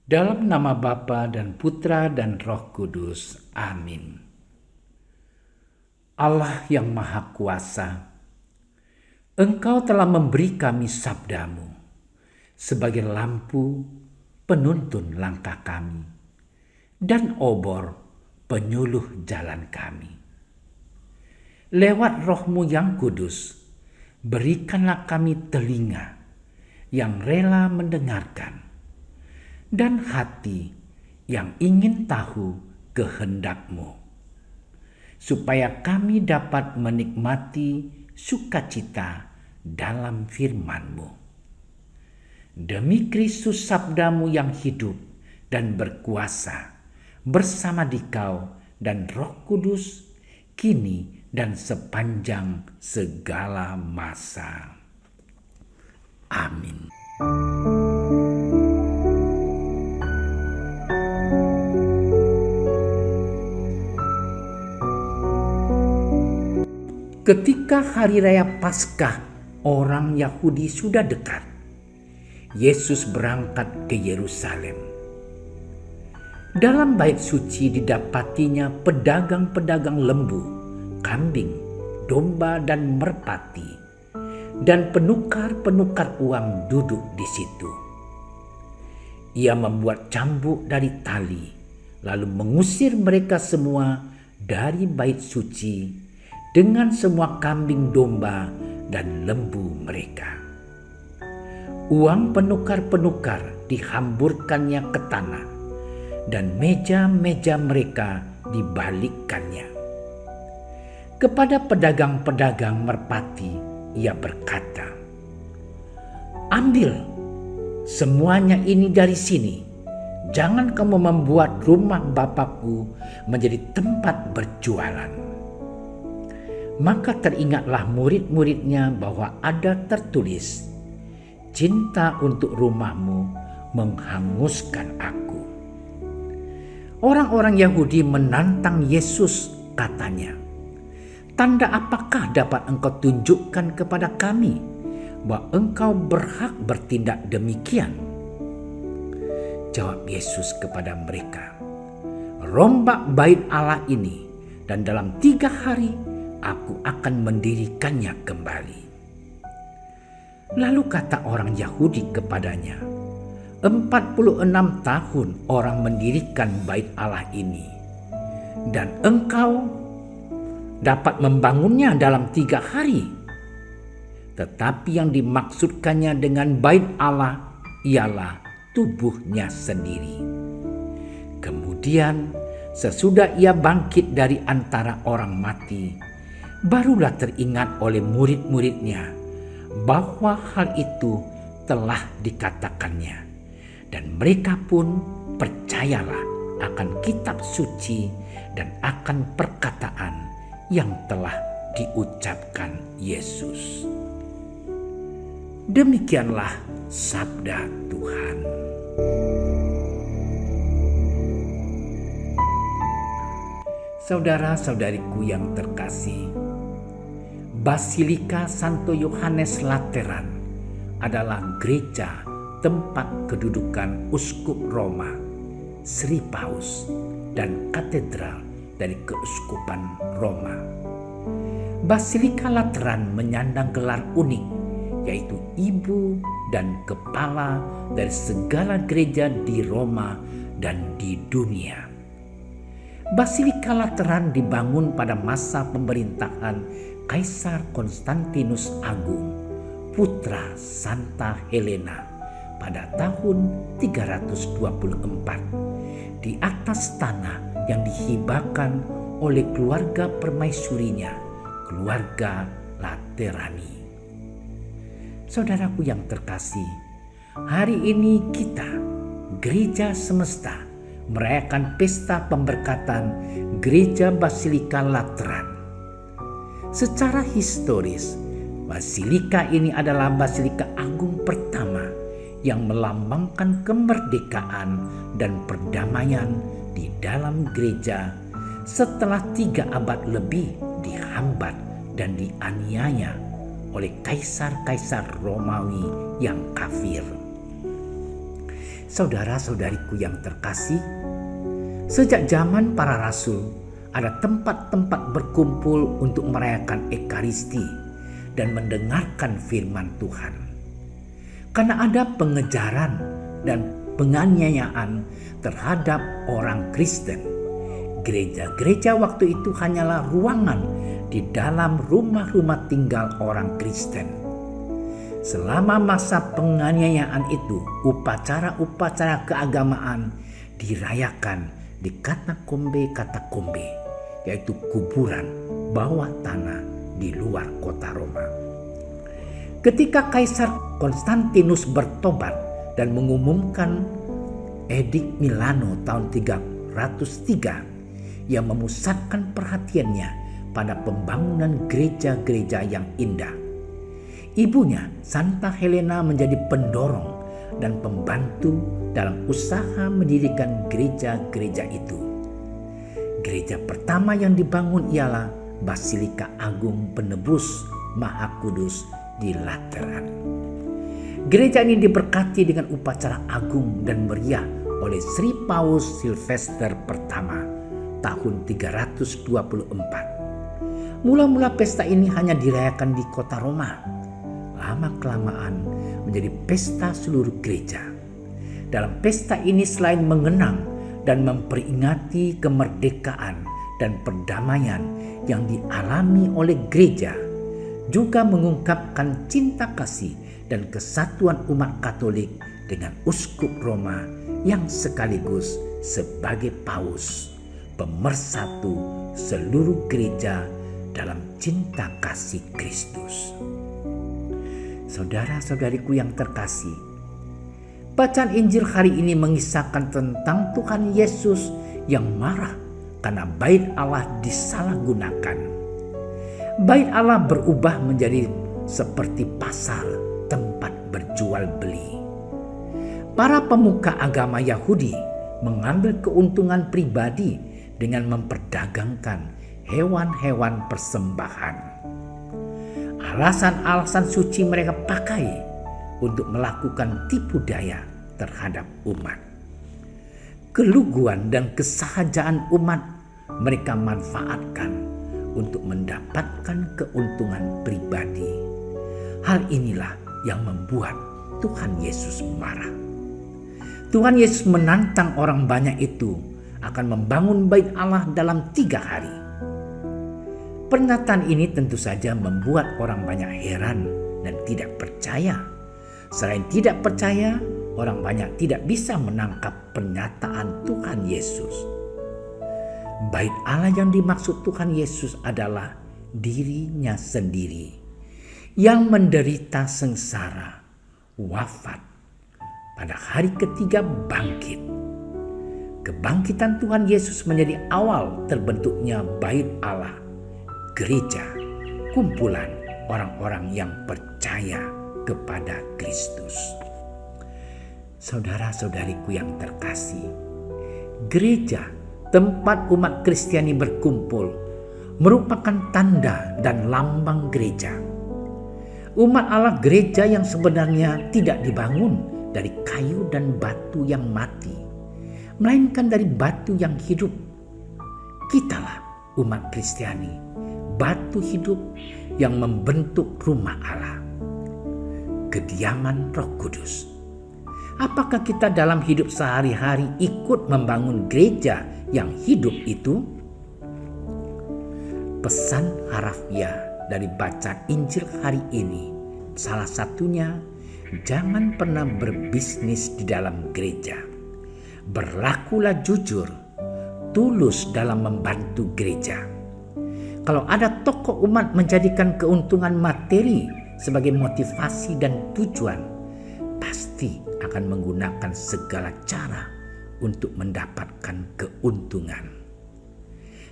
Dalam nama Bapa dan Putra dan Roh Kudus. Amin. Allah yang Maha Kuasa, Engkau telah memberi kami sabdamu sebagai lampu penuntun langkah kami dan obor penyuluh jalan kami. Lewat Roh-Mu yang kudus, berikanlah kami telinga yang rela mendengarkan dan hati yang ingin tahu kehendak-Mu, supaya kami dapat menikmati sukacita dalam firman-Mu. Demi Kristus sabda-Mu yang hidup dan berkuasa, bersama Dikau dan Roh Kudus, kini dan sepanjang segala masa. Amin. Ketika hari raya Paskah orang Yahudi sudah dekat, Yesus berangkat ke Yerusalem. Dalam bait suci didapatinya pedagang-pedagang lembu, kambing, domba dan merpati, dan penukar-penukar uang duduk di situ. Ia membuat cambuk dari tali, lalu mengusir mereka semua dari bait suci dengan semua kambing domba dan lembu mereka. Uang penukar-penukar dihamburkannya ke tanah, dan meja-meja mereka dibalikkannya. Kepada pedagang-pedagang merpati ia berkata, "Ambil semuanya ini dari sini. Jangan kamu membuat rumah Bapakku menjadi tempat berjualan." Maka teringatlah murid-muridnya bahwa ada tertulis, "Cinta untuk rumahmu menghanguskan aku." Orang-orang Yahudi menantang Yesus, katanya, "Tanda apakah dapat engkau tunjukkan kepada kami bahwa engkau berhak bertindak demikian?" Jawab Yesus kepada mereka, "Rombak bait Allah ini, dan dalam 3 hari aku akan mendirikannya kembali." Lalu kata orang Yahudi kepadanya, 46 tahun orang mendirikan bait Allah ini, dan engkau dapat membangunnya dalam 3 hari. Tetapi yang dimaksudkannya dengan bait Allah ialah tubuhnya sendiri. Kemudian sesudah ia bangkit dari antara orang mati, barulah teringat oleh murid-muridnya bahwa hal itu telah dikatakannya, dan mereka pun percayalah akan kitab suci dan akan perkataan yang telah diucapkan Yesus. Demikianlah sabda Tuhan. Saudara-saudariku yang terkasih, Basilika Santo Yohanes Lateran adalah gereja tempat kedudukan Uskup Roma, Sri Paus, dan katedral dari Keuskupan Roma. Basilika Lateran menyandang gelar unik, yaitu ibu dan kepala dari segala gereja di Roma dan di dunia. Basilika Lateran dibangun pada masa pemerintahan Kaisar Konstantinus Agung, putra Santa Helena, pada tahun 324 di atas tanah yang dihibahkan oleh keluarga permaisurinya, keluarga Laterani. Saudaraku yang terkasih, hari ini kita, Gereja Semesta, merayakan pesta pemberkatan Gereja Basilika Lateran. Secara historis, basilika ini adalah basilika agung pertama yang melambangkan kemerdekaan dan perdamaian di dalam gereja setelah 3 abad lebih dihambat dan dianiaya oleh kaisar-kaisar Romawi yang kafir. Saudara-saudariku yang terkasih, sejak zaman para rasul ada tempat-tempat berkumpul untuk merayakan Ekaristi dan mendengarkan firman Tuhan. Karena ada pengejaran dan penganiayaan terhadap orang Kristen, gereja-gereja waktu itu hanyalah ruangan di dalam rumah-rumah tinggal orang Kristen. Selama masa penganiayaan itu, upacara-upacara keagamaan dirayakan di katakombe, yaitu kuburan bawah tanah di luar kota Roma. Ketika Kaisar Konstantinus bertobat dan mengumumkan Edik Milano tahun 303 yang memusatkan perhatiannya pada pembangunan gereja-gereja yang indah, ibunya Santa Helena menjadi pendorong dan pembantu dalam usaha mendirikan gereja-gereja itu. Gereja pertama yang dibangun ialah Basilika Agung Penebus Maha Kudus di Lateran. Gereja ini diberkati dengan upacara agung dan meriah oleh Sri Paus Silvester pertama tahun 324. Mula-mula pesta ini hanya dirayakan di kota Roma. Lama-kelamaan menjadi pesta seluruh gereja. Dalam pesta ini selain mengenang dan memperingati kemerdekaan dan perdamaian yang dialami oleh gereja, juga mengungkapkan cinta kasih dan kesatuan umat Katolik dengan Uskup Roma yang sekaligus sebagai Paus, pemersatu seluruh gereja dalam cinta kasih Kristus. Saudara-saudariku yang terkasih, bacaan Injil hari ini mengisahkan tentang Tuhan Yesus yang marah karena bait Allah disalahgunakan. Bait Allah berubah menjadi seperti pasar tempat berjual beli. Para pemuka agama Yahudi mengambil keuntungan pribadi dengan memperdagangkan hewan-hewan persembahan. Alasan-alasan suci mereka pakai untuk melakukan tipu daya terhadap umat. Keluguan dan kesahajaan umat mereka manfaatkan untuk mendapatkan keuntungan pribadi. Hal inilah yang membuat Tuhan Yesus marah. Tuhan Yesus menantang orang banyak itu akan membangun bait Allah dalam 3 hari. Pernyataan ini tentu saja membuat orang banyak heran dan tidak percaya. Selain tidak percaya, orang banyak tidak bisa menangkap pernyataan Tuhan Yesus. Bait Allah yang dimaksud Tuhan Yesus adalah dirinya sendiri yang menderita sengsara, wafat, pada hari ketiga bangkit. Kebangkitan Tuhan Yesus menjadi awal terbentuknya bait Allah, gereja, kumpulan orang-orang yang percaya kepada Kristus. Saudara-saudariku yang terkasih, gereja, tempat umat Kristiani berkumpul, merupakan tanda dan lambang gereja. Umat Allah gereja yang sebenarnya tidak dibangun dari kayu dan batu yang mati, melainkan dari batu yang hidup. Kitalah umat Kristiani, batu hidup yang membentuk rumah Allah, kediaman Roh Kudus. Apakah kita dalam hidup sehari-hari ikut membangun gereja yang hidup itu? Pesan harafiah dari bacaan Injil hari ini, salah satunya, jangan pernah berbisnis di dalam gereja. Berlakulah jujur, tulus dalam membantu gereja. Kalau ada tokoh umat menjadikan keuntungan materi sebagai motivasi dan tujuan, pasti akan menggunakan segala cara untuk mendapatkan keuntungan.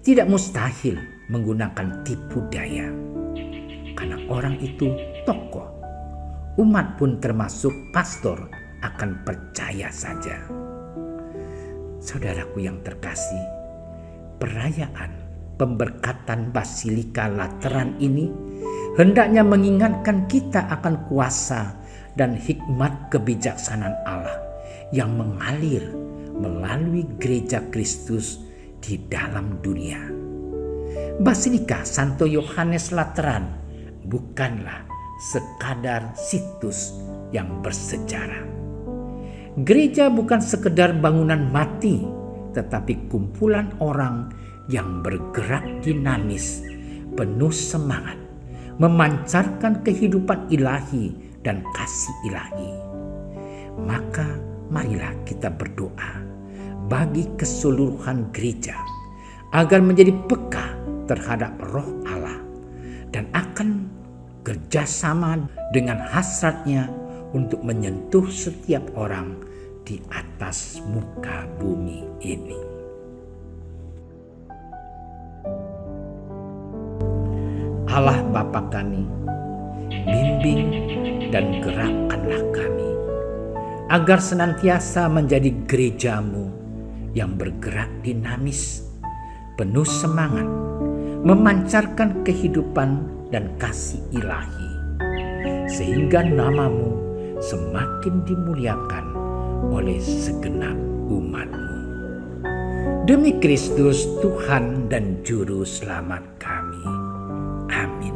Tidak mustahil menggunakan tipu daya, karena orang itu tokoh. Umat pun termasuk pastor akan percaya saja. Saudaraku yang terkasih, perayaan pemberkatan Basilika Lateran ini hendaknya mengingatkan kita akan kuasa dan hikmat kebijaksanaan Allah yang mengalir melalui gereja Kristus di dalam dunia. Basilika Santo Yohanes Lateran bukanlah sekadar situs yang bersejarah. Gereja bukan sekedar bangunan mati, tetapi kumpulan orang yang bergerak dinamis, penuh semangat, memancarkan kehidupan ilahi dan kasih ilahi. Maka marilah kita berdoa bagi keseluruhan gereja agar menjadi peka terhadap Roh Allah dan akan kerjasama dengan hasratnya untuk menyentuh setiap orang di atas muka bumi ini. Allah Bapa kami, bimbing dan gerakkanlah kami agar senantiasa menjadi gereja-Mu yang bergerak dinamis, penuh semangat, memancarkan kehidupan dan kasih ilahi, sehingga nama-Mu semakin dimuliakan oleh segenap umat-Mu. Demi Kristus Tuhan dan Juru Selamat kami. Amin.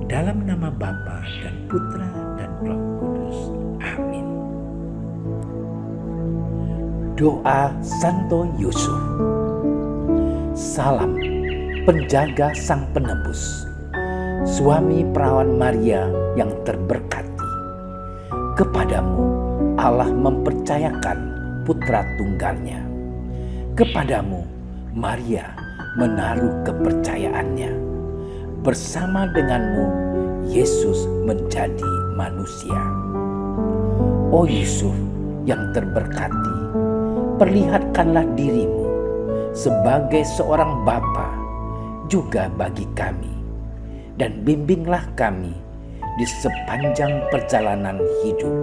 Dalam nama Bapa dan Putra dan Roh Kudus. Amin. Doa Santo Yusuf. Salam penjaga Sang Penebus, suami perawan Maria yang terberkati. Kepadamu Allah mempercayakan putra tunggalnya. Kepadamu Maria menaruh kepercayaannya. Bersama denganmu Yesus menjadi manusia. O Yusuf yang terberkati, perlihatkanlah dirimu sebagai seorang bapa juga bagi kami, dan bimbinglah kami di sepanjang perjalanan hidup.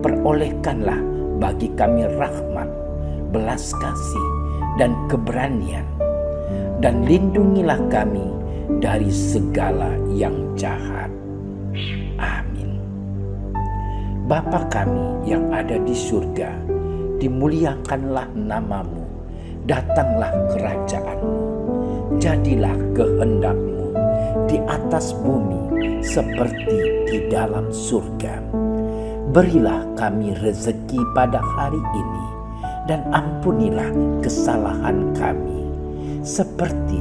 Perolehkanlah bagi kami rahmat, belas kasih, dan keberanian, dan lindungilah kami dari segala yang jahat. Amin. Bapa kami yang ada di surga, dimuliakanlah nama-Mu, datanglah kerajaan-Mu, jadilah kehendak-Mu di atas bumi seperti di dalam surga. Berilah kami rezeki pada hari ini, dan ampunilah kesalahan kami, seperti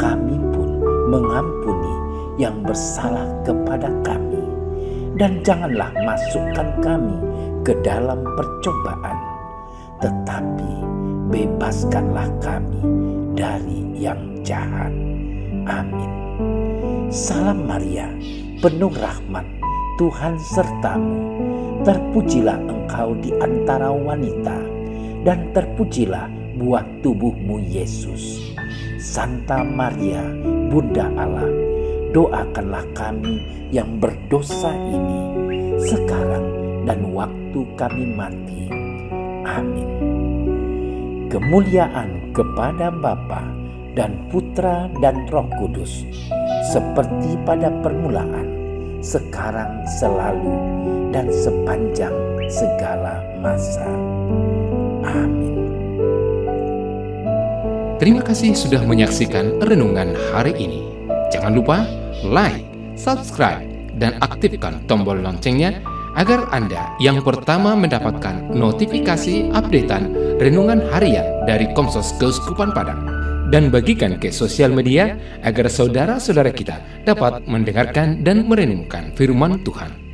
kami pun mengampuni yang bersalah kepada kami. Dan janganlah masukkan kami ke dalam percobaan, tetapi bebaskanlah kami dari yang jahat. Amin. Salam Maria, penuh rahmat, Tuhan sertamu. Terpujilah engkau di antara wanita, dan terpujilah buah tubuhmu Yesus. Santa Maria, Bunda Allah, doakanlah kami yang berdosa ini, sekarang dan waktu kami mati. Amin. Kemuliaan kepada Bapa dan Putra dan Roh Kudus, seperti pada permulaan, sekarang, selalu, dan sepanjang segala masa. Amin. Terima kasih sudah menyaksikan renungan hari ini. Jangan lupa like, subscribe, dan aktifkan tombol loncengnya agar Anda yang pertama mendapatkan notifikasi updatean renungan harian dari Komsos Keuskupan Padang. Dan bagikan ke sosial media agar saudara-saudara kita dapat mendengarkan dan merenungkan firman Tuhan.